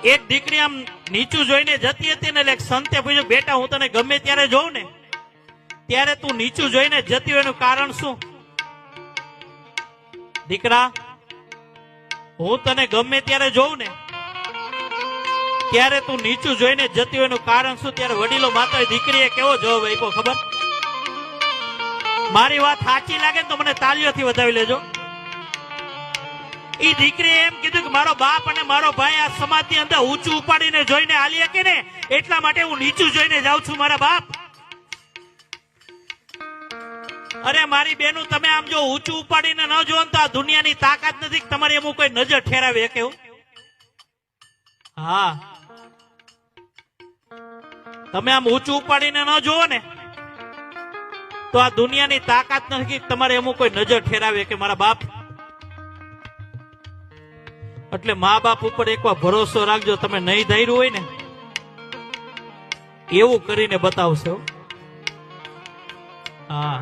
એક દીકરી આમ નીચું જોઈને જતી હતી ને, એટલે એક સંતે પૂછ્યું, બેટા હું તને ગમે ત્યારે જોઉં ને ત્યારે તું નીચું જોઈને જતી હોય, એનું કારણ શું? દીકરા, હું તને ગમે ત્યારે જોઉં ને ત્યારે તું નીચું જોઈને જતી હોય, એનું કારણ શું? ત્યારે વડીલો માતા દીકરીએ કેવો જવાબ આપ્યો ખબર? મારી વાત સાચી લાગે ને તો મને તાળીઓથી વધાવી લેજો. ઈ દીકરીએ એમ કીધું કે મારો બાપ અને મારો ભાઈ આ સમાજની અંદર ઊંચું ઉપાડીને જોઈને હાલી શકે ને, એટલા માટે હું નીચું જોઈને જાઉં છું મારા બાપ. અરે મારી બેનું, તમે આમ જો ઊંચું ઉપાડીને ન જોવો તો આ દુનિયાની તાકાત નથી તમારી એમ કોઈ નજર ઠેરાવે કેવું? હા, તમે આમ ઊંચું ઉપાડીને ન જોવો ને તો આ દુનિયાની તાકાત નથી તમારે એમ કોઈ નજર ઠેરાવે કે મારા બાપ. એટલે મા બાપ ઉપર એકવાર ભરોસો રાખજો, તમે નહીં ધાર્યું હોય ને એવું કરીને બતાવશો. હા.